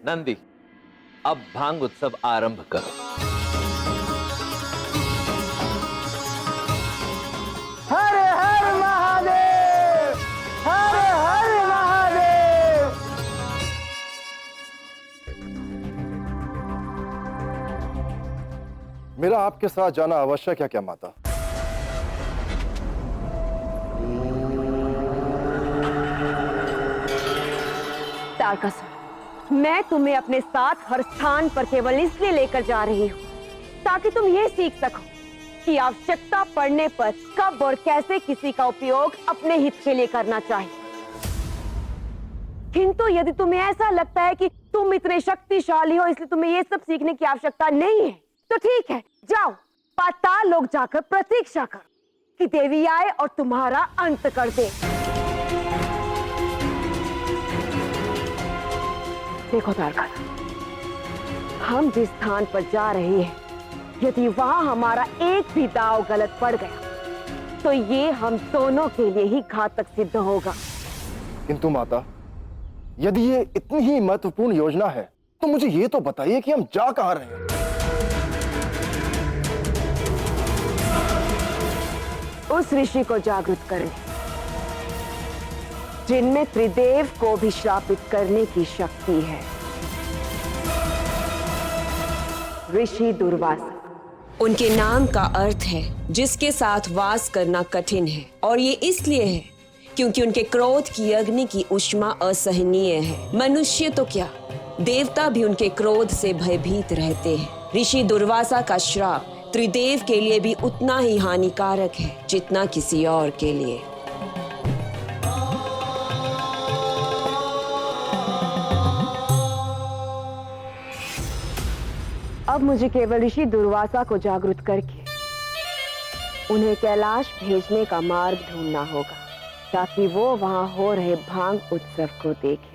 नंदी, अब भांग उत्सव आरंभ करो। हर हर महादेव, हर हर महादेव। मेरा आपके साथ जाना आवश्यक है क्या माता? तारकासुर, मैं तुम्हें अपने साथ हर स्थान पर केवल इसलिए लेकर जा रही हूँ ताकि तुम ये सीख सको कि आवश्यकता पड़ने पर कब और कैसे किसी का उपयोग अपने हित के लिए करना चाहिए। किंतु यदि तुम्हें ऐसा लगता है कि तुम इतने शक्तिशाली हो इसलिए तुम्हें ये सब सीखने की आवश्यकता नहीं है, तो ठीक है, जाओ पाताल लोक जाकर प्रतीक्षा करो कि देवी आए और तुम्हारा अंत कर दे। देखो तारकासुर, हम जिस स्थान पर जा रहे हैं, यदि वहां हमारा एक भी दांव गलत पड़ गया तो ये हम दोनों के लिए ही घातक सिद्ध होगा। किंतु माता, यदि ये इतनी ही महत्वपूर्ण योजना है तो मुझे ये तो बताइए कि हम जा कहां रहे हैं। उस ऋषि को जागृत करने जिनमें त्रिदेव को भी श्रापित करने की शक्ति है, ऋषि दुर्वासा। उनके नाम का अर्थ है जिसके साथ वास करना कठिन है, और ये इसलिए है क्योंकि उनके क्रोध की अग्नि की ऊष्मा असहनीय है। मनुष्य तो क्या, देवता भी उनके क्रोध से भयभीत रहते हैं। ऋषि दुर्वासा का श्राप त्रिदेव के लिए भी उतना ही हानिकारक है जितना किसी और के लिए। अब मुझे केवल ऋषि दुर्वासा को जागृत करके उन्हें कैलाश भेजने का मार्ग ढूंढना होगा ताकि वो वहां हो रहे भांग उत्सव को देखे।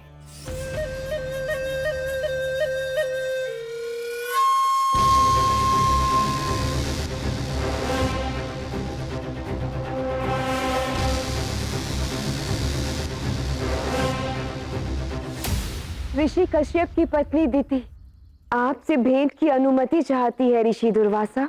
ऋषि कश्यप की पत्नी दिति आपसे भेंट की अनुमति चाहती है ऋषि दुर्वासा।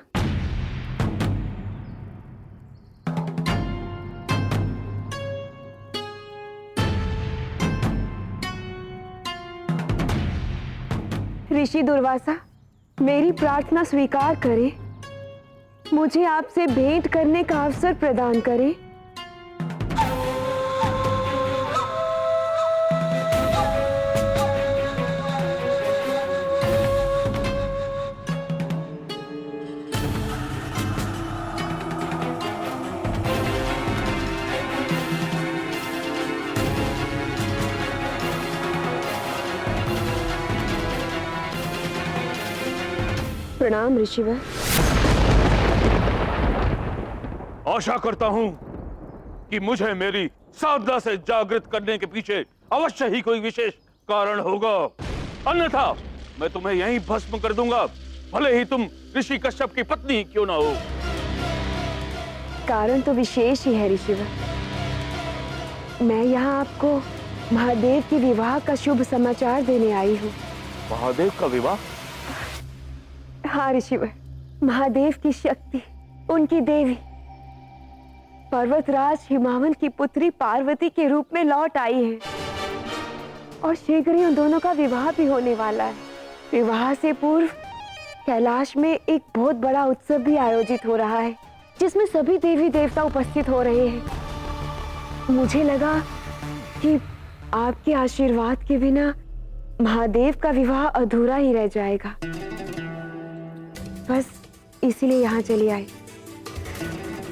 ऋषि दुर्वासा, मेरी प्रार्थना स्वीकार करें, मुझे आपसे भेंट करने का अवसर प्रदान करें। प्रणाम ऋषिवर। आशा करता हूं कि मुझे मेरी साधना से जागृत करने के पीछे अवश्य ही कोई विशेष कारण होगा, अन्यथा मैं तुम्हें यहीं भस्म कर दूंगा, भले ही तुम ऋषि कश्यप की पत्नी क्यों ना हो। कारण तो विशेष ही है ऋषिवर। मैं यहाँ आपको महादेव के विवाह का शुभ समाचार देने आई हूँ। महादेव का विवाह? हाँ ऋषिवर, महादेव की शक्ति, उनकी देवी पर्वतराज हिमावन की पुत्री पार्वती के रूप में लौट आई है और शीघ्र ही उन दोनों का विवाह भी होने वाला है। विवाह से पूर्व कैलाश में एक बहुत बड़ा उत्सव भी आयोजित हो रहा है जिसमें सभी देवी देवता उपस्थित हो रहे हैं। मुझे लगा कि आपके आशीर्वाद के बिना महादेव का विवाह अधूरा ही रह जाएगा, बस इसीलिए यहाँ चली आई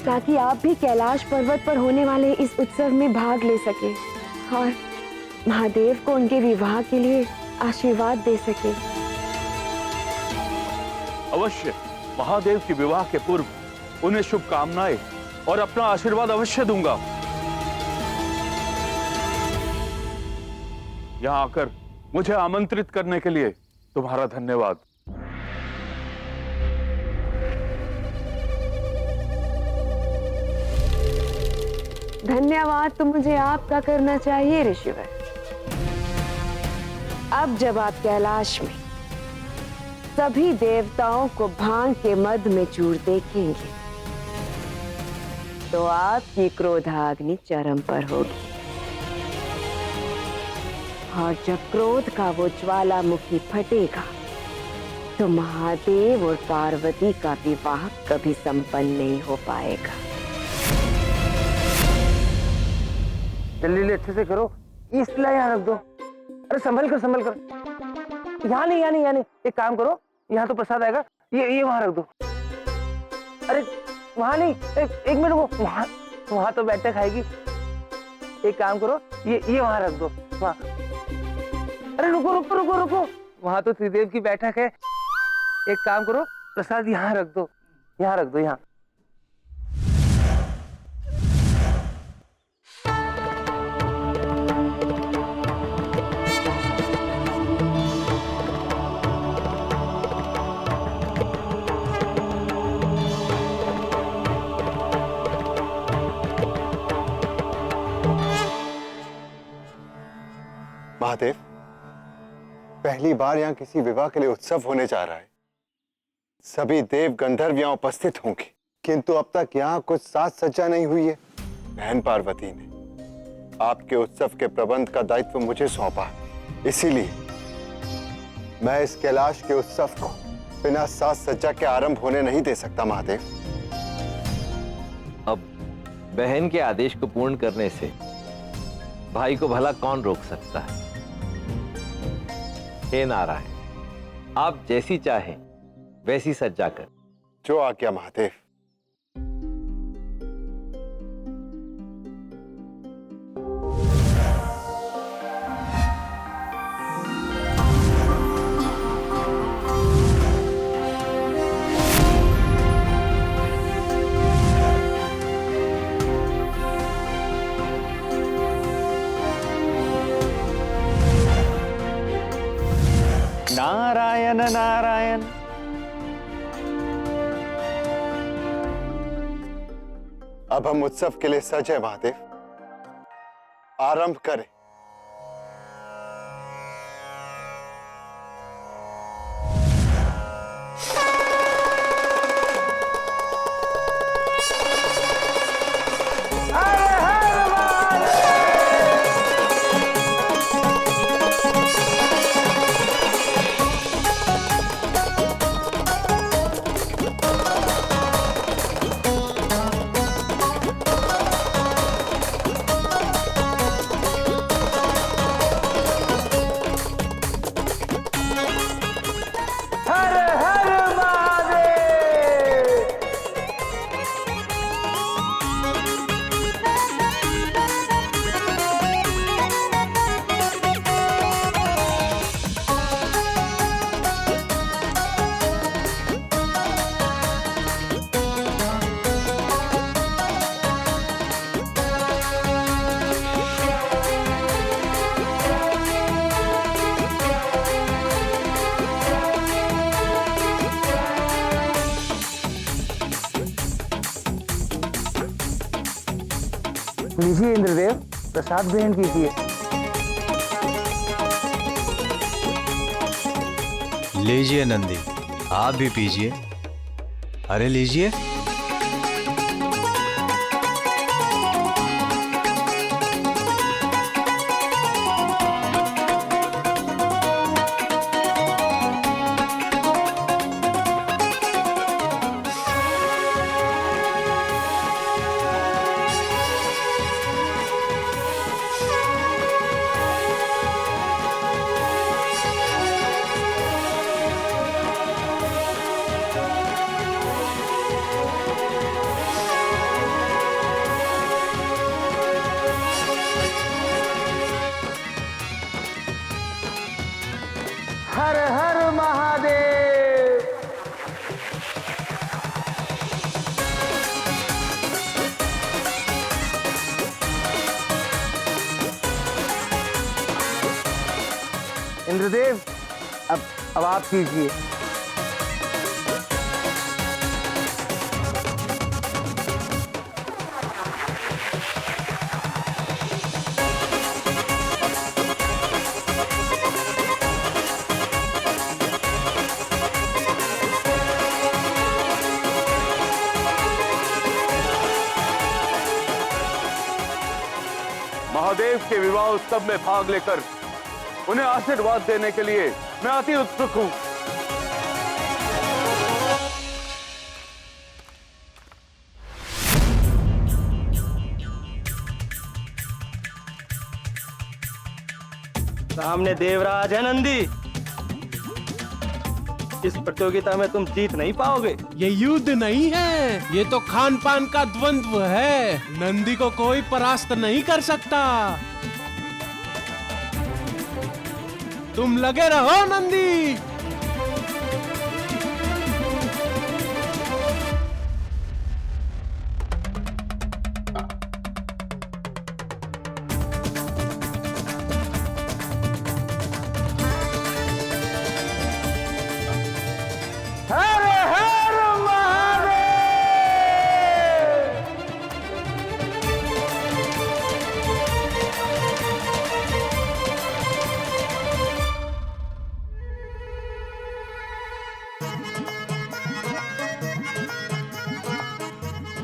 ताकि आप भी कैलाश पर्वत पर होने वाले इस उत्सव में भाग ले सके और महादेव को उनके विवाह के लिए आशीर्वाद दे सके। अवश्य, महादेव के विवाह के पूर्व उन्हें शुभकामनाएं और अपना आशीर्वाद अवश्य दूंगा। यहाँ आकर मुझे आमंत्रित करने के लिए तुम्हारा धन्यवाद। धन्यवाद तो मुझे आपका करना चाहिए ऋषिवर। अब जब आप कैलाश में सभी देवताओं को भांग के मद में चूर देखेंगे तो आपकी क्रोधाग्नि चरम पर होगी। और जब क्रोध का वो ज्वालामुखी फटेगा तो महादेव और पार्वती का विवाह कभी संपन्न नहीं हो पाएगा। जल्दी अच्छे से करो, इस ला यहाँ रख दो। अरे संभल कर। यहाँ नहीं, एक काम करो, यहाँ तो प्रसाद आएगा, ये वहां रख दो। अरे वहां नहीं, एक मिनट रुको, वहां तो बैठे खाएगी। एक काम करो, ये वहां रख दो, वहां। अरे रुको, वहां तो त्रिदेव की बैठक है। एक काम करो, प्रसाद यहाँ रख दो, यहाँ। महादेव, पहली बार यहाँ किसी विवाह के लिए उत्सव होने जा रहा है। सभी देव गंधर्व यहाँ उपस्थित होंगे, किंतु अब तक यहाँ कुछ साज सज्जा नहीं हुई है। बहन पार्वती ने आपके उत्सव के प्रबंध का दायित्व मुझे सौंपा, इसीलिए मैं इस कैलाश के उत्सव को बिना साज सज्जा के आरंभ होने नहीं दे सकता। महादेव, अब बहन के आदेश को पूर्ण करने से भाई को भला कौन रोक सकता है। हे नारायण, आप जैसी चाहें वैसी सज्जा कर। जो आज्ञा महादेव। नारायण नारायण। अब हम उत्सव के लिए सज हैं महादेव, आरंभ करें। लीजिए इंद्रदेव, प्रसाद ग्रहण कीजिए। लीजिए नंदी, आप भी पीजिए। अरे लीजिए। हर हर महादेव। इंद्रदेव, अब आप कीजिए। महादेव के विवाह उत्सव में भाग लेकर उन्हें आशीर्वाद देने के लिए मैं अति उत्सुक हूं। सामने देवराज है नंदी। इस प्रतियोगिता में तुम जीत नहीं पाओगे। ये युद्ध नहीं है, ये तो खान पान का द्वंद्व है। नंदी को कोई परास्त नहीं कर सकता। तुम लगे रहो नंदी। हर हर महादेव।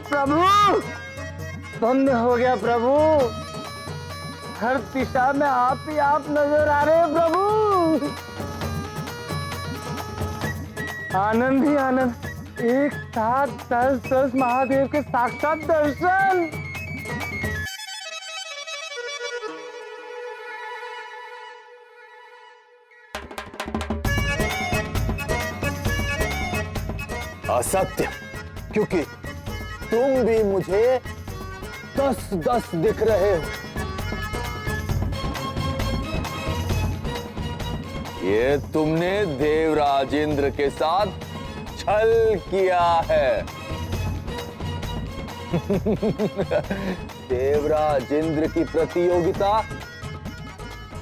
प्रभु धन्य हो गया प्रभु। हर दिशा में आप ही आप नजर आ रहे हैं प्रभु। आनंद ही आनंद। एक साथ 10 महादेव के साक्षात दर्शन। असत्य, क्योंकि तुम भी मुझे 10-10 दिख रहे हो। ये तुमने देवराज इंद्र के साथ छल किया है। देवराज इंद्र की प्रतियोगिता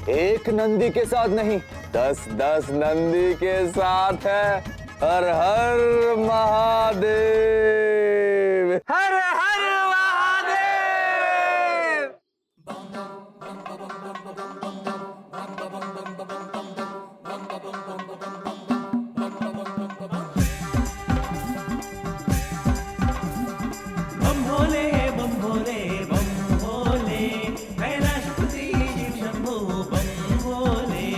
एक नंदी के साथ नहीं, 10-10 नंदी के साथ है। हर हर महादेव। हर हर महादेव। बम भोले बम भोले बम भोले, कैलाशपति शिव शंभो बम भोले।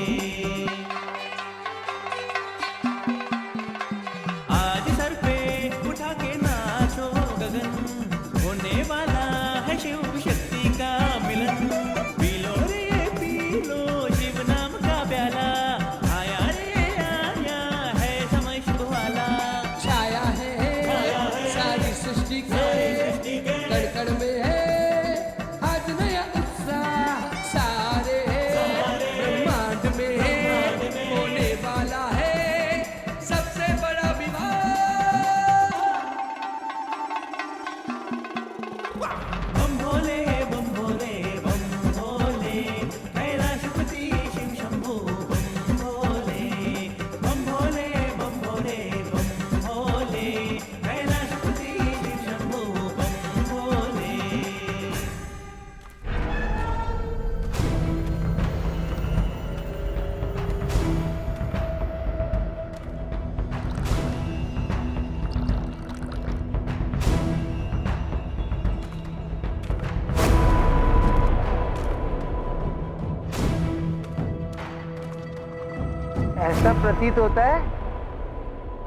आज सर पे उठा के नाचो गगन, होने वाला है शिव शक्ति का मिलन। पी लो रे पी लो शिव नाम का प्याला, आया रे आया है समय शुभ वाला। छाया है सारी सृष्टि के कड़ में है आज नया उत्साह। सारे ब्रह्मांड में होने वाला है सबसे बड़ा विवाह। बम भोले बम भोले बम भोले, कैलाशपति शिव शंभो बम भोले। बम भोले बम भोले बम भोले, कैलाशपति शिव शंभो बम भोले। ऐसा प्रतीत होता है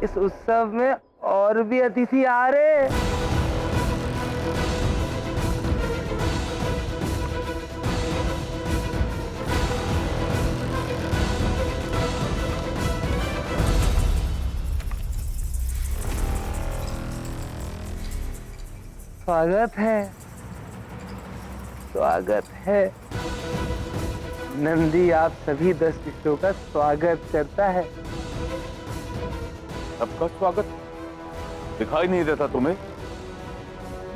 इस उत्सव में और भी अतिथि आ रहे। स्वागत है, स्वागत है। नंदी आप सभी 10 शिष्यों का स्वागत करता है। सबका स्वागत? दिखाई नहीं देता तुम्हें?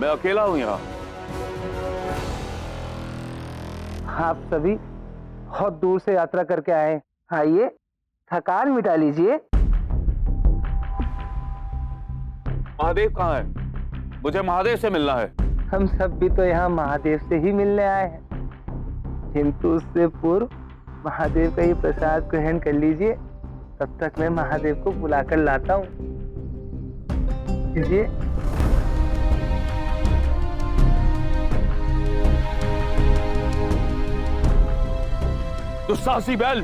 मैं अकेला हूं यहाँ। आप सभी बहुत दूर से यात्रा करके आए। आइए थकान मिटा लीजिए। महादेव कहाँ है? मुझे महादेव से मिलना है। हम सब भी तो यहाँ महादेव से ही मिलने आए हैं, किंतु उससे पूर्व महादेव का ये प्रसाद ग्रहण कर लीजिए। तब तक मैं महादेव को बुलाकर लाता हूँ। लीजिए। दुस्साहसी बैल,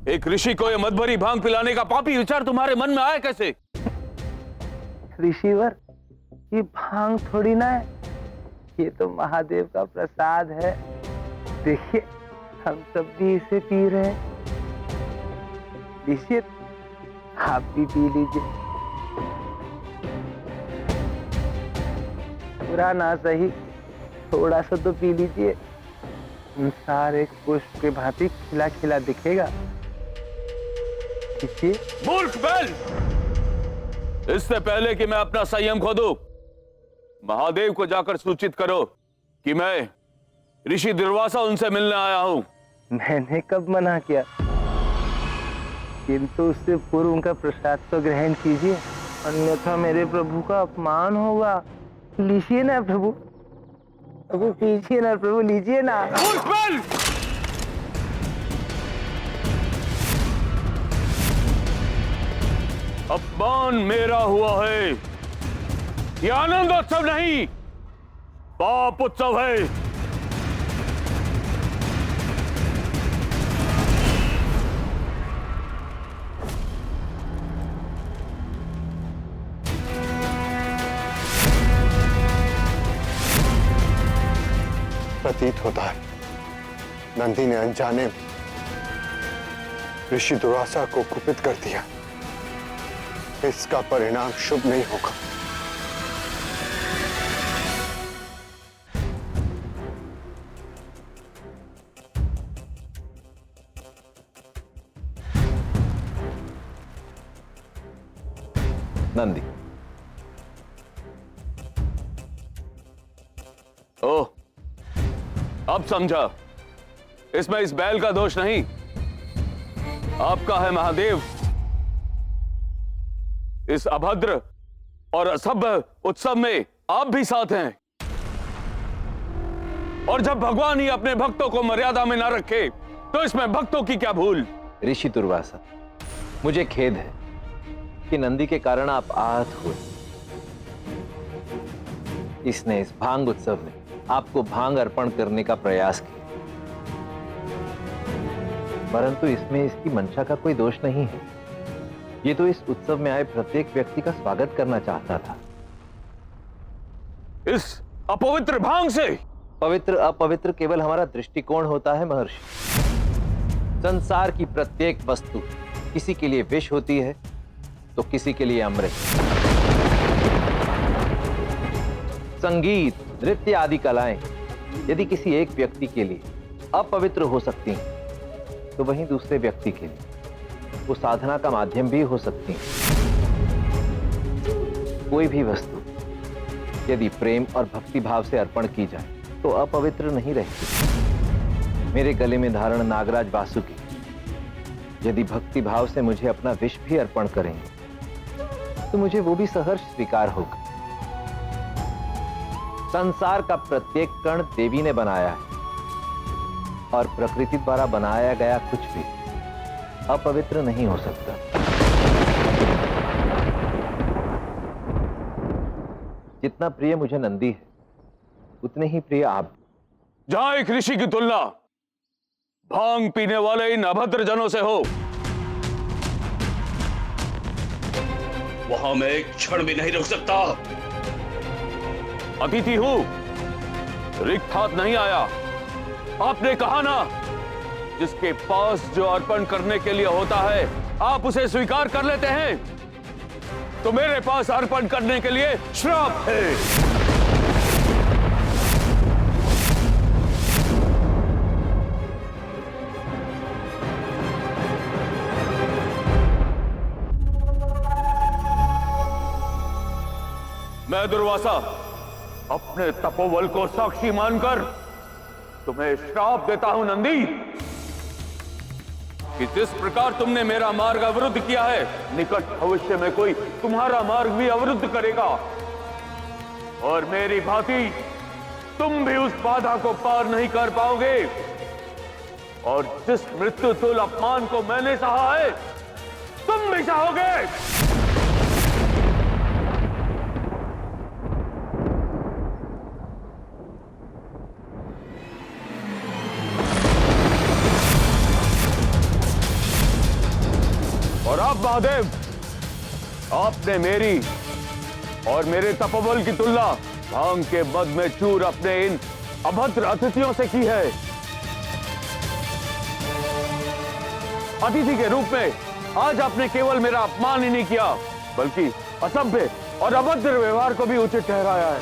एक ऋषि को यह मदभरी भांग पिलाने का पापी विचार तुम्हारे मन में आया कैसे? ऋषिवर, ये भांग थोड़ी ना है, ये तो महादेव का प्रसाद है। देखिए, हम सब भी इसे पी रहे हैं। लीजिए, आप भी पी लीजिए। पूरा ना सही, थोड़ा सा तो पी लीजिए। संसार एक पुष्प के भांति खिला खिला दिखेगा। मूर्ख बैल, इससे पहले कि मैं अपना संयम खो दूं, महादेव को जाकर सूचित करो कि मैं ऋषि दुर्वासा उनसे मिलने आया हूं। मैंने कब मना किया? किंतु उससे पूर्व उनका प्रसाद तो ग्रहण कीजिए, अन्यथा मेरे प्रभु का अपमान होगा। लीजिए ना प्रभु, प्रभु पीजिए ना प्रभु, लीजिए ना। अपमान मेरा हुआ है, ये आनंदोत्सव नहीं, पाप उत्सव है। प्रतीत होता है नंदी ने अनजाने में ऋषि दुर्वासा को कुपित कर दिया। इसका परिणाम शुभ नहीं होगा। नंदी, ओह, अब समझा, इसमें इस बैल का दोष नहीं, आपका है महादेव। इस अभद्र और असभ्य उत्सव में आप भी साथ हैं, और जब भगवान ही अपने भक्तों को मर्यादा में ना रखे तो इसमें भक्तों की क्या भूल? ऋषि दुर्वासा, मुझे खेद है कि नंदी के कारण आप आहत हुए। इसने इस भांग उत्सव में आपको भांग अर्पण करने का प्रयास किया, परंतु इसमें इसकी मंशा का कोई दोष नहीं है। ये तो इस उत्सव में आए प्रत्येक व्यक्ति का स्वागत करना चाहता था। इस अपवित्र भांग से? पवित्र अपवित्र केवल हमारा दृष्टिकोण होता है महर्षि। संसार की प्रत्येक वस्तु किसी के लिए विष होती है तो किसी के लिए अमृत। संगीत, नृत्य आदि कलाएं यदि किसी एक व्यक्ति के लिए अपवित्र हो सकती हैं, तो वहीं दूसरे व्यक्ति के लिए वो साधना का माध्यम भी हो सकती है। कोई भी वस्तु यदि प्रेम और भक्ति भाव से अर्पण की जाए तो अपवित्र नहीं रहती। मेरे गले में धारण नागराज वासुकी यदि भक्ति भाव से मुझे अपना विष भी अर्पण करेंगे तो मुझे वो भी सहर्ष स्वीकार होगा। संसार का प्रत्येक कण देवी ने बनाया है, और प्रकृति द्वारा बनाया गया कुछ भी अपवित्र नहीं हो सकता। जितना प्रिय मुझे नंदी है, उतने ही प्रिय आप। जहां एक ऋषि की तुलना भांग पीने वाले इन अभद्र जनों से हो, वहां मैं एक क्षण भी नहीं रुक सकता। अतिथि हूं, रिक्त हाथ नहीं आया। आपने कहा ना, जिसके पास जो अर्पण करने के लिए होता है आप उसे स्वीकार कर लेते हैं, तो मेरे पास अर्पण करने के लिए श्राप है। मैं दुर्वासा अपने तपोबल को साक्षी मानकर तुम्हें श्राप देता हूं नंदी, कि जिस प्रकार तुमने मेरा मार्ग अवरुद्ध किया है, निकट भविष्य में कोई तुम्हारा मार्ग भी अवरुद्ध करेगा, और मेरी भांति तुम भी उस बाधा को पार नहीं कर पाओगे। और जिस मृत्यु तुल अपमान को मैंने सहा है, तुम भी सहोगे। और आप महादेव, आपने मेरी और मेरे तपोबल की तुलना भांग के मद में चूर अपने इन अभद्र अतिथियों से की है। अतिथि के रूप में आज आपने केवल मेरा अपमान ही नहीं किया, बल्कि असभ्य और अभद्र व्यवहार को भी उचित ठहराया है।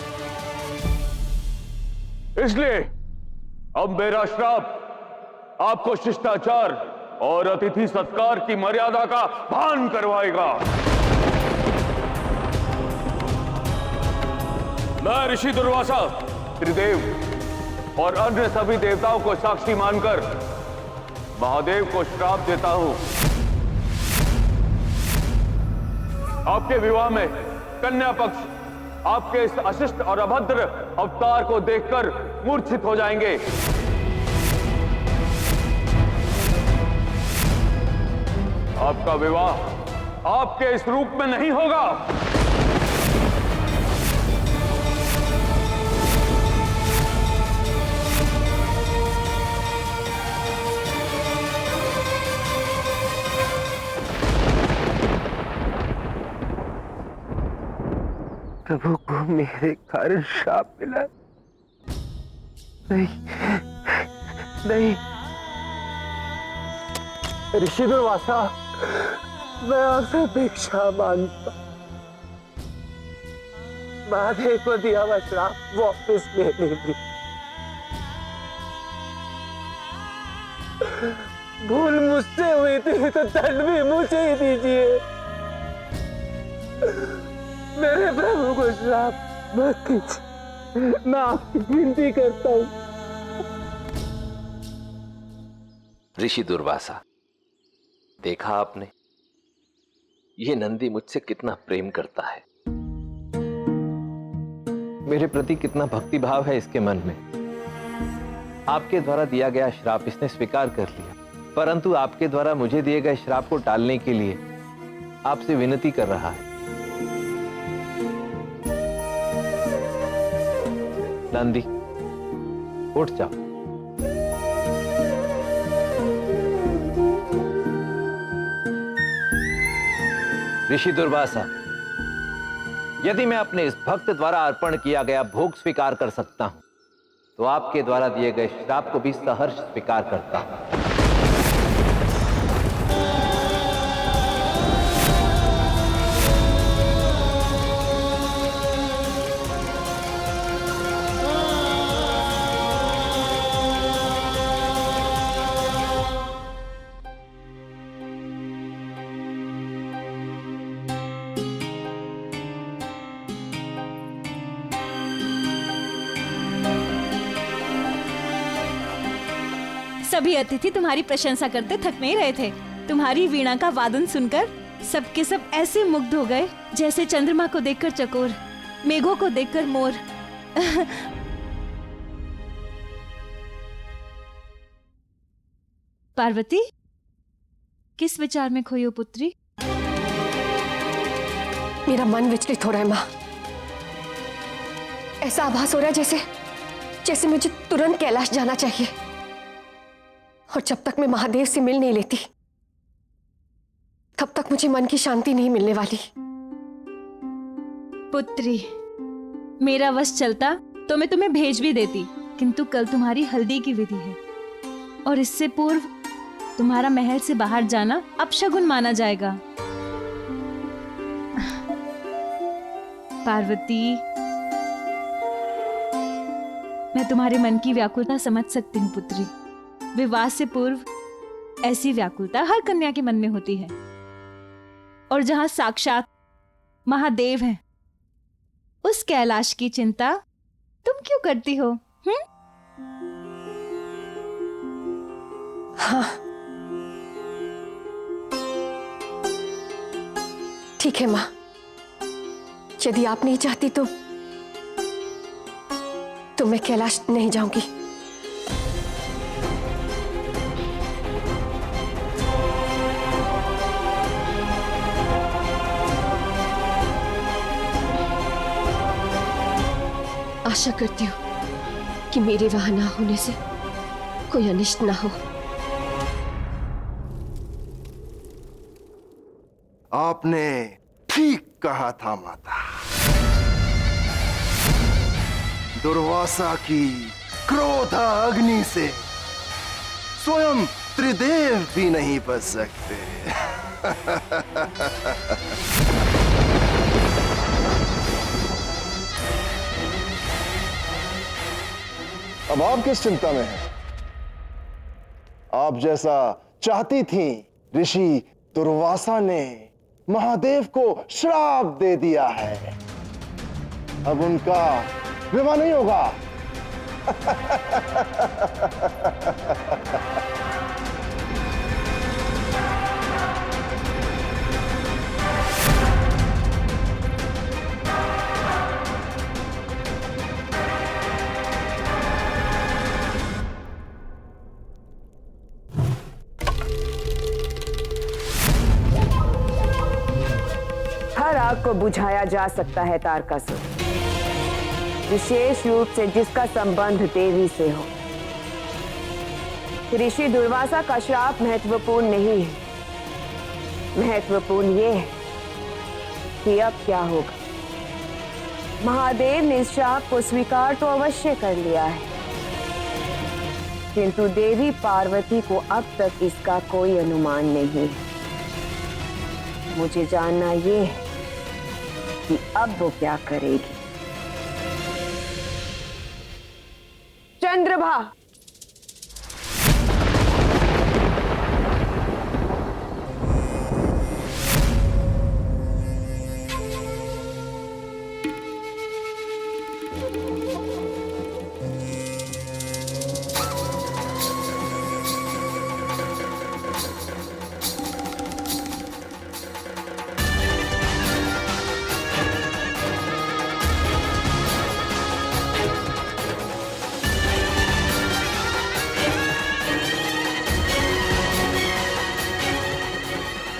इसलिए अब मेरा श्राप आपको शिष्टाचार और अतिथि सत्कार की मर्यादा का भान करवाएगा। मैं ऋषि दुर्वासा त्रिदेव और अन्य सभी देवताओं को साक्षी मानकर महादेव को श्राप देता हूं। आपके विवाह में कन्या पक्ष आपके इस अशिष्ट और अभद्र अवतार को देखकर मूर्छित हो जाएंगे। आपका विवाह आपके इस रूप में नहीं होगा। प्रभु को मेरे कारण श्राप मिला। नहीं नहीं, ऋषि दुर्वासा, मैं आपसे भिक्षा मांगता, महादेव को दिया हुआ श्राप वापस ले लीजिए। भूल मुझसे हुई थी तो दंड भी मुझे ही दीजिए। मेरे प्रभु को श्राप मत कीजिए, मैं आपकी विनती करता हूं। ऋषि दुर्वासा, देखा आपने, ये नंदी मुझसे कितना प्रेम करता है, मेरे प्रति कितना भक्ति भाव है इसके मन में। आपके द्वारा दिया गया श्राप इसने स्वीकार कर लिया, परंतु आपके द्वारा मुझे दिए गए श्राप को टालने के लिए आपसे विनती कर रहा है। नंदी, उठ जाओ। ऋषि दुर्वासा, यदि मैं अपने इस भक्त द्वारा अर्पण किया गया भोग स्वीकार कर सकता हूं, तो आपके द्वारा दिए गए श्राप को भी सहर्ष स्वीकार करता हूं। सभी अतिथि तुम्हारी प्रशंसा करते थक नहीं रहे थे। तुम्हारी वीणा का वादन सुनकर सबके सब ऐसे मुग्ध हो गए जैसे चंद्रमा को देखकर चकोर, मेघों को देखकर मोर। पार्वती, किस विचार में खोई हो पुत्री? मेरा मन विचलित हो रहा है माँ। ऐसा आभास हो रहा है जैसे मुझे तुरंत कैलाश जाना चाहिए, और जब तक मैं महादेव से मिल नहीं लेती तब तक मुझे मन की शांति नहीं मिलने वाली। पुत्री, मेरा वश चलता तो मैं तुम्हें भेज भी देती, किंतु कल तुम्हारी हल्दी की विधि है और इससे पूर्व तुम्हारा महल से बाहर जाना अपशगुन माना जाएगा। पार्वती, मैं तुम्हारे मन की व्याकुलता समझ सकती हूँ पुत्री। विवाह से पूर्व ऐसी व्याकुलता हर कन्या के मन में होती है, और जहां साक्षात महादेव हैं, उस कैलाश की चिंता तुम क्यों करती हो? हाँ, ठीक है माँ, यदि आप नहीं चाहती तो मैं कैलाश नहीं जाऊंगी। आशा करती हूँ कि मेरे वहां ना होने से कोई अनिष्ट ना हो। आपने ठीक कहा था माता। दुर्वासा की क्रोध अग्नि से स्वयं त्रिदेव भी नहीं बच सकते। अब आप किस चिंता में हैं? आप जैसा चाहती थी ऋषि दुर्वासा ने महादेव को श्राप दे दिया है। अब उनका विवाह नहीं होगा। हर आग को बुझाया जा सकता है तारकासुर, विशेष रूप से जिसका संबंध देवी से हो। ऋषि दुर्वासा का श्राप महत्वपूर्ण नहीं है, महत्वपूर्ण ये है कि अब क्या होगा। महादेव ने इस श्राप को स्वीकार तो अवश्य कर लिया है, किंतु देवी पार्वती को अब तक इसका कोई अनुमान नहीं है। मुझे जानना ये है कि अब वो क्या करेगी। चंद्रभा,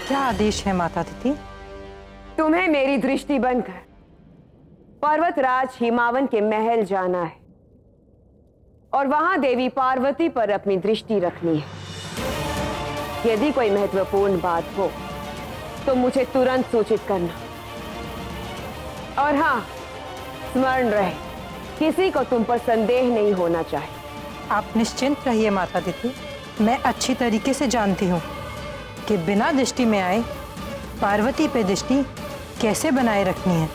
क्या आदेश है माता तिथि? तुम्हें मेरी दृष्टि बनकर पर्वतराज हिमावन के महल जाना है और वहां देवी पार्वती पर अपनी दृष्टि रखनी है। यदि कोई महत्वपूर्ण बात हो तो मुझे तुरंत सूचित करना। और हाँ, स्मरण रहे, किसी को तुम पर संदेह नहीं होना चाहिए। आप निश्चिंत रहिए माता तिथि, मैं अच्छी तरीके से जानती हूँ कि बिना दृष्टि में आए पार्वती पे दृष्टि कैसे बनाए रखनी है।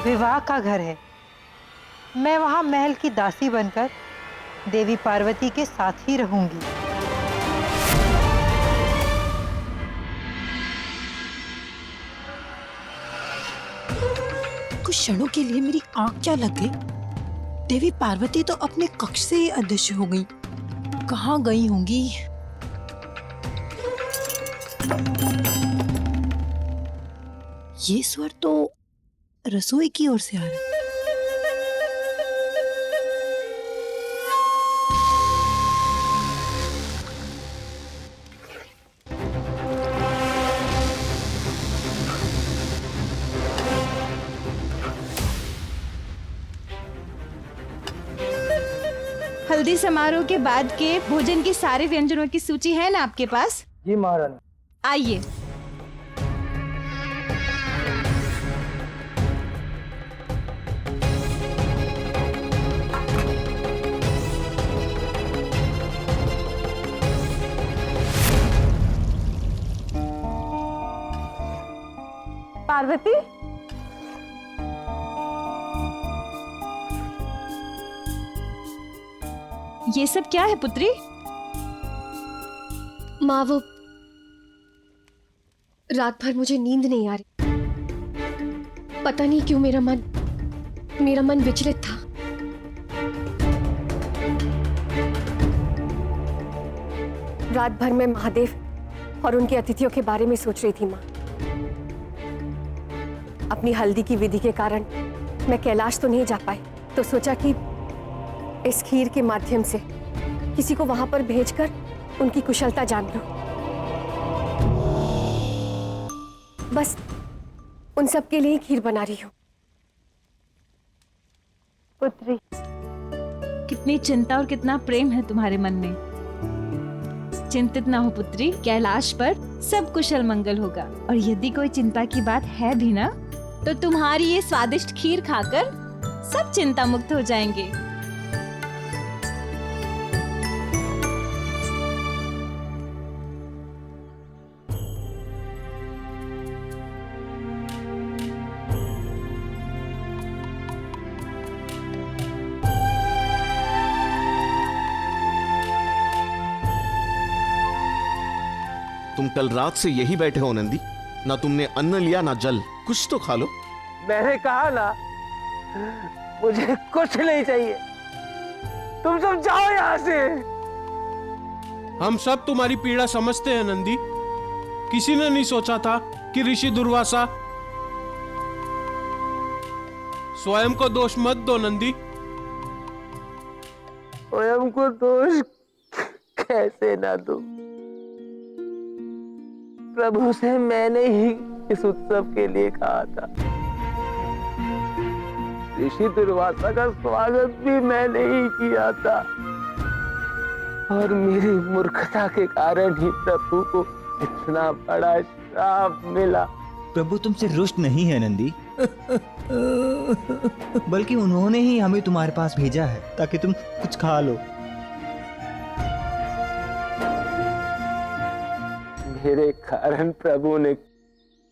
विवाह का घर है, मैं वहां महल की दासी बनकर देवी पार्वती के साथ ही रहूंगी। कुछ क्षणों के लिए मेरी आंख क्या लग गई। देवी पार्वती तो अपने कक्ष से ही अदृश्य हो गई। कहाँ गई होंगी? ये स्वर तो रसोई की ओर से आ रहा है। हल्दी समारोह के बाद के भोजन के सारे व्यंजनों की सूची है ना आपके पास? जी महारानी। आइए। पार्वती, ये सब क्या है पुत्री? माँ, वो रात भर मुझे नींद नहीं आ रही। पता नहीं क्यों मेरा मन विचलित था। रात भर मैं महादेव और उनके अतिथियों के बारे में सोच रही थी माँ। अपनी हल्दी की विधि के कारण मैं कैलाश तो नहीं जा पाई, तो सोचा कि इस खीर के माध्यम से किसी को वहां पर भेजकर उनकी कुशलता जान लो। बस उन सब के लिए खीर बना रही हूँ। पुत्री, कितनी चिंता और कितना प्रेम है तुम्हारे मन में। चिंतित ना हो पुत्री, कैलाश पर सब कुशल मंगल होगा। और यदि कोई चिंता की बात है भी ना, तो तुम्हारी ये स्वादिष्ट खीर खाकर सब चिंता मुक्त हो जाएंगे। तुम कल रात से यही बैठे हो नंदी, ना तुमने अन्न लिया ना जल, कुछ तो खा लो। मैंने कहा ना, मुझे कुछ नहीं चाहिए। तुम सब जाओ यहाँ से। हम सब तुम्हारी पीड़ा समझते हैं नंदी। किसी ने नहीं सोचा था कि ऋषि दुर्वासा। स्वयं को दोष मत दो नंदी। स्वयं को दोष कैसे ना दूं? प्रभु से मैंने ही इस उत्सव के लिए कहा था। ऋषि दुर्वासा का स्वागत भी मैंने ही किया था, और मेरी मूर्खता के कारण ही प्रभु को इतना बड़ा श्राप मिला। प्रभु तुमसे रुष्ट नहीं है नंदी, बल्कि उन्होंने ही हमें तुम्हारे पास भेजा है ताकि तुम कुछ खा लो। मेरे कारण प्रभु ने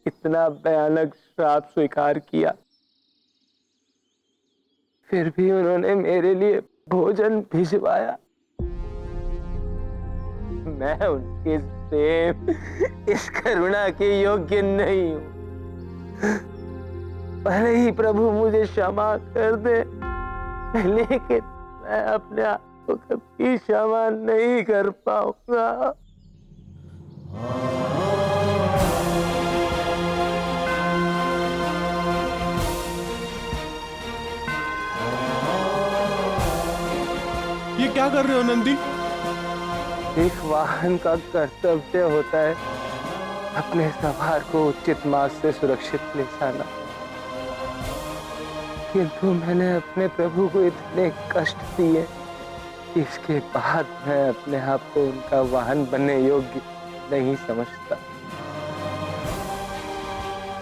इतना भयानक श्राप स्वीकार किया, फिर भी उन्होंने मेरे लिए भोजन भिजवाया। मैं उनके प्रेम, इस करुणा के योग्य नहीं हूं। भले ही प्रभु मुझे क्षमा कर दे, लेकिन मैं अपने आप को कभी क्षमा नहीं कर पाऊंगा। ये क्या कर रहे हो नंदी? एक वाहन का कर्तव्य होता है अपने सवार को उचित मार्ग से सुरक्षित ले जाना, किंतु मैंने अपने प्रभु को इतने कष्ट दिए, इसके बाद मैं अपने आप को उनका वाहन बनने योग्य नहीं समझता।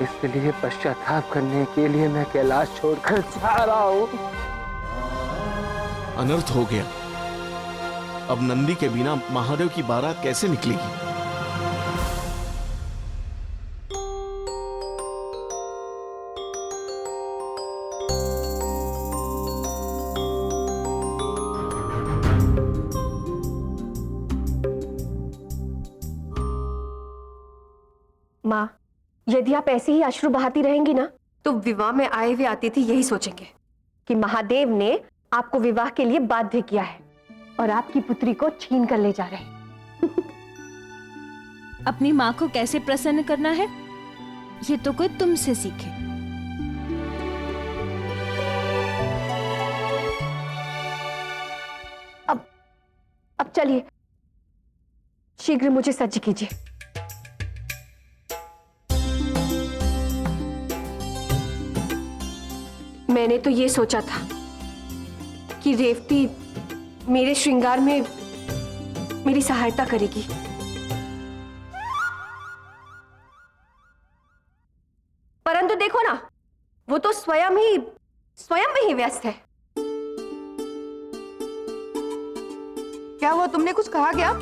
इसलिए पश्चाताप करने के लिए मैं कैलाश छोड़कर जा रहा हूं। अनर्थ हो गया। अब नंदी के बिना महादेव की बारात कैसे निकलेगी? माँ, यदि आप ऐसे ही अश्रु बहाती रहेंगी ना, तो विवाह में आए हुए अतिथि यही सोचेंगे कि महादेव ने आपको विवाह के लिए बाध्य किया है और आपकी पुत्री को छीन कर ले जा रहे हैं। अपनी माँ को कैसे प्रसन्न करना है, ये तो कोई तुमसे सीखे। अब चलिए, शीघ्र मुझे सज्ज कीजिए। मैंने तो ये सोचा था कि रेवती मेरे श्रृंगार में मेरी सहायता करेगी, परंतु देखो ना, वो तो स्वयं में ही व्यस्त है। क्या हुआ, तुमने कुछ कहा क्या?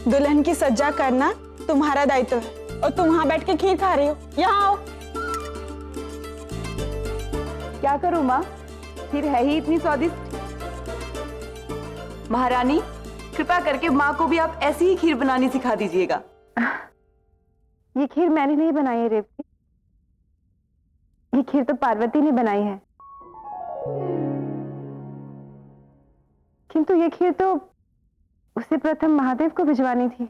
दुल्हन की सज्जा करना तुम्हारा दायित्व है और तुम वहां बैठ के खीर खा रही हो। यहाँ आओ। क्या करूं माँ, खीर है ही इतनी स्वादिष्ट। महारानी, कृपा करके माँ को भी आप ऐसी ही खीर बनानी सिखा दीजिएगा। ये खीर मैंने नहीं बनाई है रेवती, ये खीर तो पार्वती ने बनाई है। किंतु ये खीर तो उसे प्रथम महादेव को भिजवानी थी।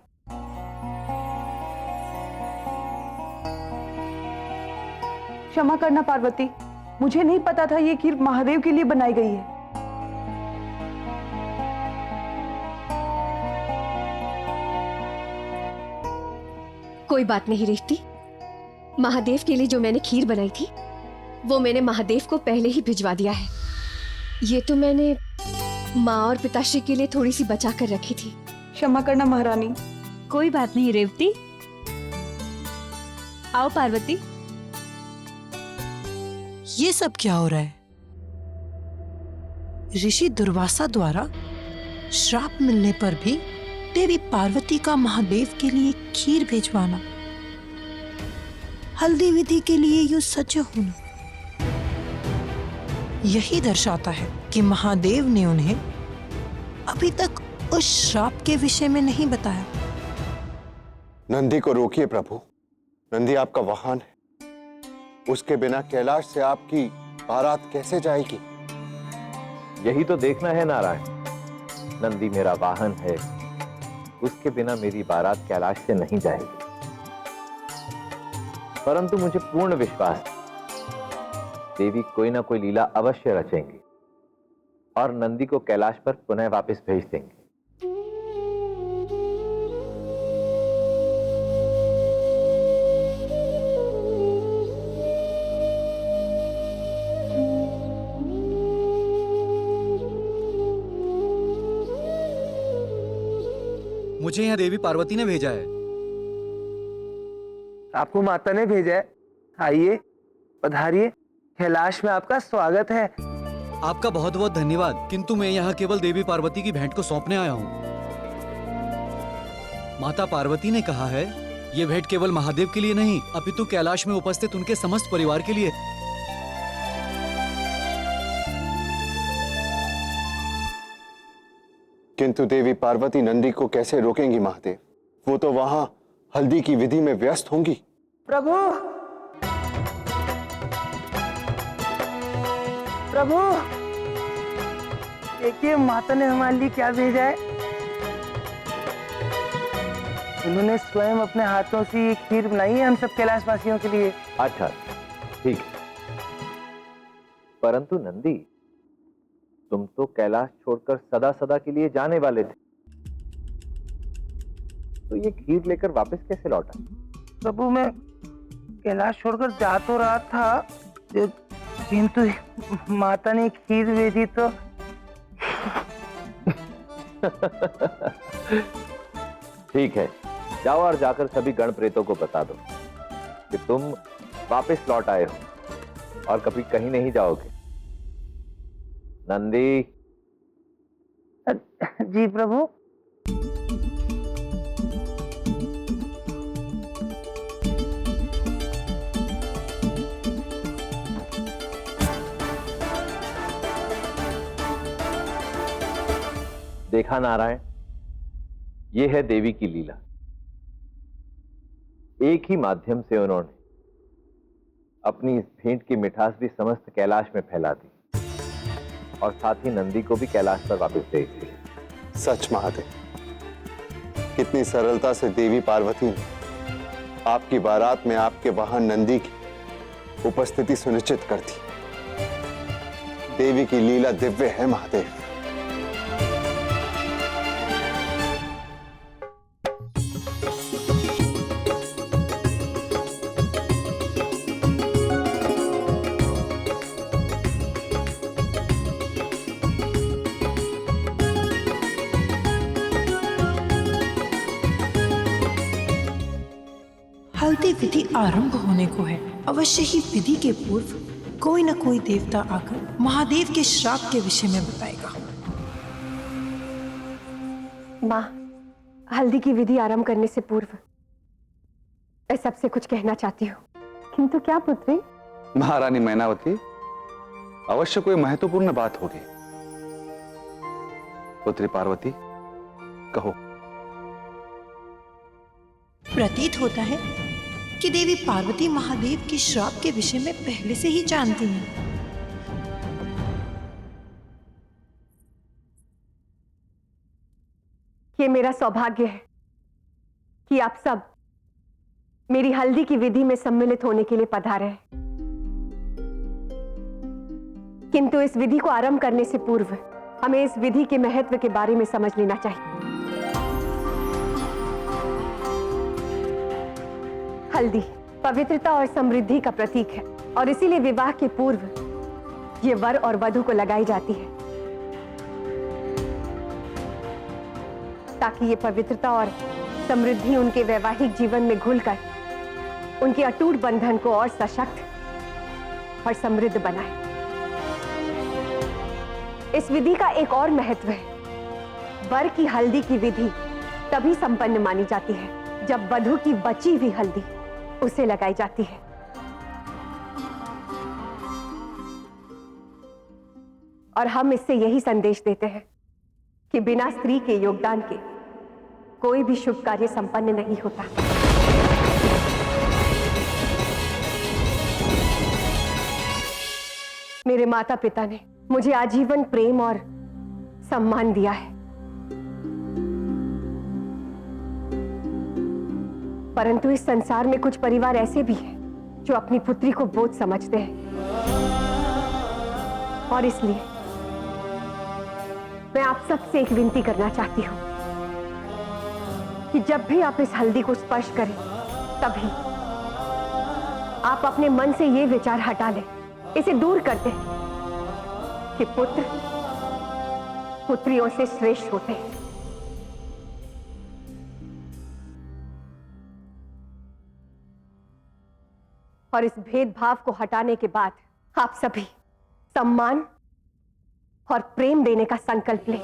क्षमा करना पार्वती, मुझे नहीं पता था ये खीर महादेव के लिए बनाई गई है। कोई बात नहीं रिश्ती, महादेव के लिए जो मैंने खीर बनाई थी वो मैंने महादेव को पहले ही भिजवा दिया है। ये तो मैंने माँ और पिताश्री के लिए थोड़ी सी बचा कर रखी थी। क्षमा करना महारानी। कोई बात नहीं रेवती। आओ पार्वती। ये सब क्या हो रहा है? ऋषि दुर्वासा द्वारा श्राप मिलने पर भी देवी पार्वती का महादेव के लिए खीर भेजवाना, हल्दी विधि के लिए यूं सज होना, यही दर्शाता है कि महादेव ने उन्हें अभी तक उस श्राप के विषय में नहीं बताया। नंदी को रोकिए प्रभु। नंदी आपका वाहन है, उसके बिना कैलाश से आपकी बारात कैसे जाएगी? यही तो देखना है नारायण। नंदी मेरा वाहन है, उसके बिना मेरी बारात कैलाश से नहीं जाएगी। परंतु मुझे पूर्ण विश्वास है देवी कोई ना कोई लीला अवश्य रचेंगी और नंदी को कैलाश पर पुनः वापस भेज देंगे। मुझे यहाँ देवी पार्वती ने भेजा है। आपको माता ने भेजा है। आइए, पधारिए, कैलाश में आपका स्वागत है। आपका बहुत बहुत धन्यवाद, किंतु मैं यहाँ केवल देवी पार्वती की भेंट को सौंपने आया हूँ। माता पार्वती ने कहा है ये भेंट केवल महादेव के लिए नहीं अपितु कैलाश में उपस्थित उनके समस्त परिवार के लिए। किंतु देवी पार्वती नंदी को कैसे रोकेंगी महादेव? वो तो वहां हल्दी की विधि में व्यस्त होंगी। प्रभु, प्रभु, देखिए माता ने हमारे लिए क्या भेजा है। उन्होंने स्वयं अपने हाथों से ये खीर बनाई है हम सब कैलाशवासियों के लिए। अच्छा, ठीक है। परंतु नंदी, तुम तो कैलाश छोड़कर सदा सदा के लिए जाने वाले थे, तो ये खीर लेकर वापस कैसे लौटा? प्रभु, मैं कैलाश छोड़कर जा तो रहा था, किंतु माता ने खीर भेजी तो ठीक है, जाओ और जाकर सभी गण प्रेतों को बता दो कि तुम वापस लौट आए हो और कभी कहीं नहीं जाओगे। नंदी। जी प्रभु। देखा नारायण, ये है देवी की लीला। एक ही माध्यम से उन्होंने अपनी इस भेंट की मिठास भी समस्त कैलाश में फैला दी और साथ ही नंदी को भी कैलाश पर वापस भेज दी। सच महादेव, कितनी सरलता से देवी पार्वती ने आपकी बारात में आपके वाहन नंदी की उपस्थिति सुनिश्चित कर दी। देवी की लीला दिव्य है महादेव। हल्दी विधि आरंभ होने को है। अवश्य ही विधि के पूर्व कोई न कोई देवता आकर महादेव के श्राप के विषय में बताएगा। माँ, हल्दी की विधि आरंभ करने से पूर्व मैं सबसे कुछ कहना चाहती हूँ। किंतु क्या पुत्री? महारानी मैनावती, अवश्य कोई महत्वपूर्ण बात होगी। पुत्री पार्वती, कहो। प्रतीत होता है कि देवी पार्वती महादेव के श्राप के विषय में पहले से ही जानती हैं। ये मेरा सौभाग्य है कि आप सब मेरी हल्दी की विधि में सम्मिलित होने के लिए पधारे हैं। किंतु इस विधि को आरंभ करने से पूर्व हमें इस विधि के महत्व के बारे में समझ लेना चाहिए। हल्दी पवित्रता और समृद्धि का प्रतीक है और इसीलिए विवाह के पूर्व ये वर और वधू को लगाई जाती है, ताकि ये पवित्रता और समृद्धि उनके वैवाहिक जीवन में घुलकर उनके अटूट बंधन को और सशक्त और समृद्ध बनाए। इस विधि का एक और महत्व है। वर की हल्दी की विधि तभी संपन्न मानी जाती है जब वधू की बची हुई हल्दी उसे लगाई जाती है। और हम इससे यही संदेश देते हैं कि बिना स्त्री के योगदान के कोई भी शुभ कार्य संपन्न नहीं होता। मेरे माता पिता ने मुझे आजीवन प्रेम और सम्मान दिया है, परंतु इस संसार में कुछ परिवार ऐसे भी हैं जो अपनी पुत्री को बोझ समझते हैं। और इसलिए मैं आप सबसे एक विनती करना चाहती हूं कि जब भी आप इस हल्दी को स्पर्श करें, तभी आप अपने मन से ये विचार हटा लें, इसे दूर कर दें कि पुत्र पुत्रियों से श्रेष्ठ होते हैं। और इस भेदभाव को हटाने के बाद आप सभी सम्मान और प्रेम देने का संकल्प लें।